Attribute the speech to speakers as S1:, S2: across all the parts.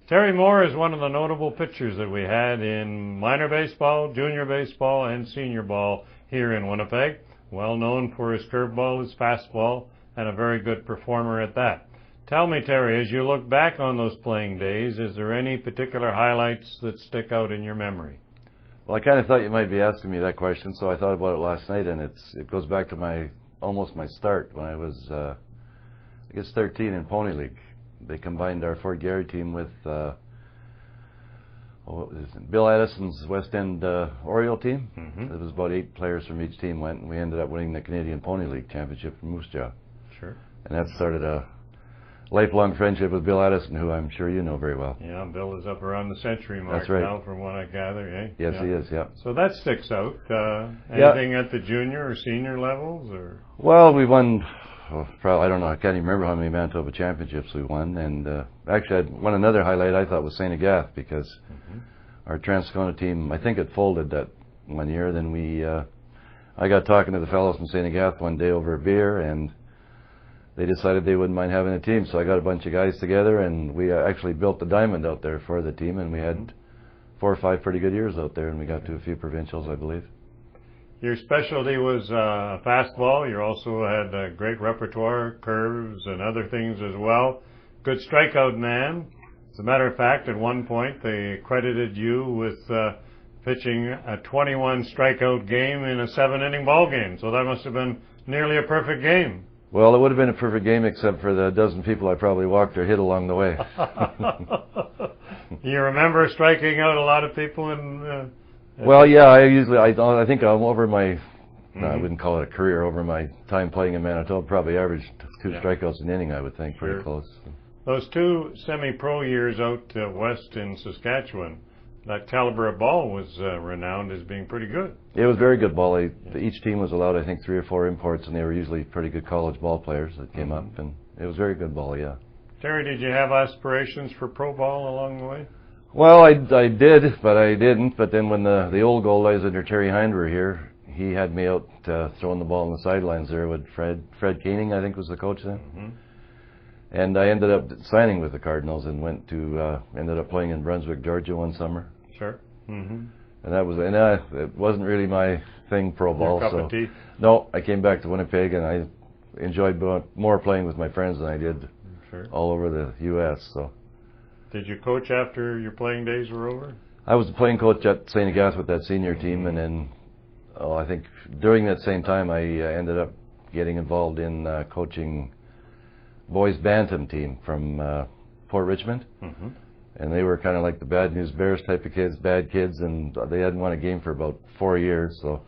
S1: Terry Moore is one of the notable pitchers that we had in minor baseball, junior baseball, and senior ball here in Winnipeg. Well known for his curveball, his fastball, and a very good performer at that. Tell me, Terry, as you look back on those playing days, is there any particular highlights that stick out in your memory?
S2: Well, I kind of thought you might be asking me that question, so I thought about it last night, and it goes back to almost my start when I was, I guess, 13 in Pony League. They combined our Fort Garry team with Bill Addison's West End Oriole team. It was about 8 players from each team went, and we ended up winning the Canadian Pony League Championship in Moose Jaw.
S1: Sure.
S2: And that started a lifelong friendship with Bill Addison, who I'm sure you know very well.
S1: Yeah, Bill is up around the century mark.
S2: That's right.
S1: Now, from what I gather, eh?
S2: Yes, yeah. He is, yeah.
S1: So that sticks out. Anything at the junior or senior levels? Or?
S2: Well, we won, probably, I don't know, I can't even remember how many Manitoba championships we won. And actually, I won another highlight I thought was St. Agath, because our Transcona team, I think it folded that one year. Then I got talking to the fellows from St. Agath one day over a beer, and they decided they wouldn't mind having a team. So I got a bunch of guys together, and we actually built the diamond out there for the team, and we had 4 or 5 pretty good years out there, and we got to a few provincials, I believe.
S1: Your specialty was fastball. You also had a great repertoire, curves, and other things as well. Good strikeout man. As a matter of fact, at one point they credited you with pitching a 21 strikeout game in a 7-inning ball game. So that must have been nearly a perfect game.
S2: Well, it would have been a perfect game except for the dozen people I probably walked or hit along the way.
S1: You remember striking out a lot of people in...
S2: Well, yeah, I think I'm over my, no, I wouldn't call it a career, over my time playing in Manitoba, probably averaged 2 strikeouts an inning, I would think, pretty close.
S1: Those 2 semi-pro years out west in Saskatchewan, that caliber of ball was renowned as being pretty good.
S2: It was very good ball. Each team was allowed, I think, 3 or 4 imports, and they were usually pretty good college ball players that came up, and it was very good ball, yeah.
S1: Terry, did you have aspirations for pro ball along the way?
S2: Well, I did, but I didn't. But then when the old goalies under Terry Hind were here, he had me out throwing the ball on the sidelines there with Fred Koenig, I think was the coach then. And I ended up signing with the Cardinals and ended up playing in Brunswick, Georgia one summer.
S1: Sure.
S2: And that was, it wasn't really my thing, pro ball.
S1: Your cup of tea?
S2: No, I came back to Winnipeg, and I enjoyed more playing with my friends than I did all over the U.S. So.
S1: Did you coach after your playing days were over?
S2: I was the playing coach at St. Agath with that senior team, and then I think during that same time I ended up getting involved in coaching boys bantam team from Port Richmond. And they were kind of like the bad news bears type of kids, bad kids, and they hadn't won a game for about 4 years. So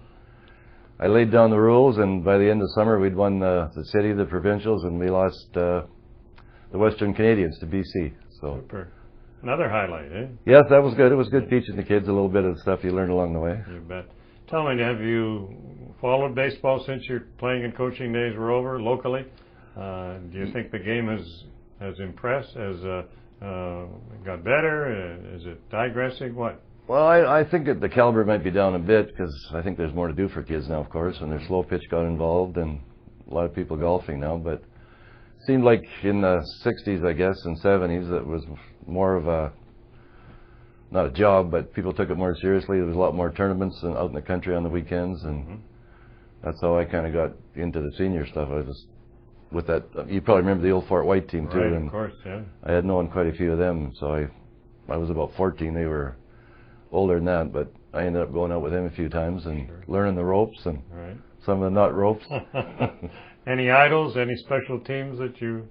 S2: I laid down the rules, and by the end of summer we'd won the city, the provincials, and we lost the Western Canadians to BC. So.
S1: Super. Another highlight, eh?
S2: Yes, that was good. It was good teaching the kids a little bit of the stuff you learned along the way.
S1: You bet. Tell me, have you followed baseball since your playing and coaching days were over locally? Do you think the game has impressed, has got better? Is it digressing? What?
S2: Well, I think that the caliber might be down a bit, because I think there's more to do for kids now, of course, and their slow pitch got involved, and a lot of people golfing now. But it seemed like in the 60s, I guess, and 70s, it was more of a, not a job, but people took it more seriously. There was a lot more tournaments out in the country on the weekends, and that's how I kind of got into the senior stuff. I was just with that. You probably remember the old Fort White team too,
S1: right,
S2: and
S1: of course, yeah. I
S2: had known quite a few of them. So I was about 14. They were older than that, but I ended up going out with them a few times and learning the ropes and some of the not ropes.
S1: Any idols? Any special teams that you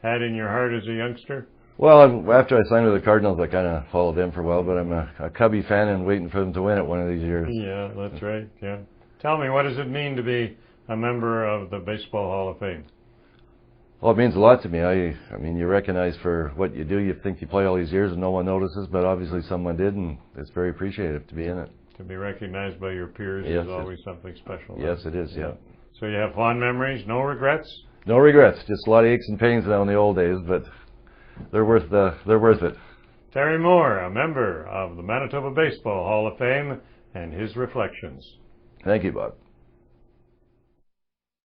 S1: had in your heart as a youngster?
S2: Well, after I signed with the Cardinals, I kind of followed them for a while, but I'm a Cubby fan and waiting for them to win it one of these years.
S1: Yeah, that's right. Yeah. Tell me, what does it mean to be a member of the Baseball Hall of Fame?
S2: Well, it means a lot to me. I mean, you recognize for what you do. You think you play all these years and no one notices, but obviously someone did, and it's very appreciative to be in it.
S1: To be recognized by your peers is always something special.
S2: Yes, it is, yeah.
S1: So you have fond memories, no regrets?
S2: No regrets, just a lot of aches and pains now in the old days, but they're worth it.
S1: Terry Moore, a member of the Manitoba Baseball Hall of Fame, and his reflections.
S2: Thank you, Bob.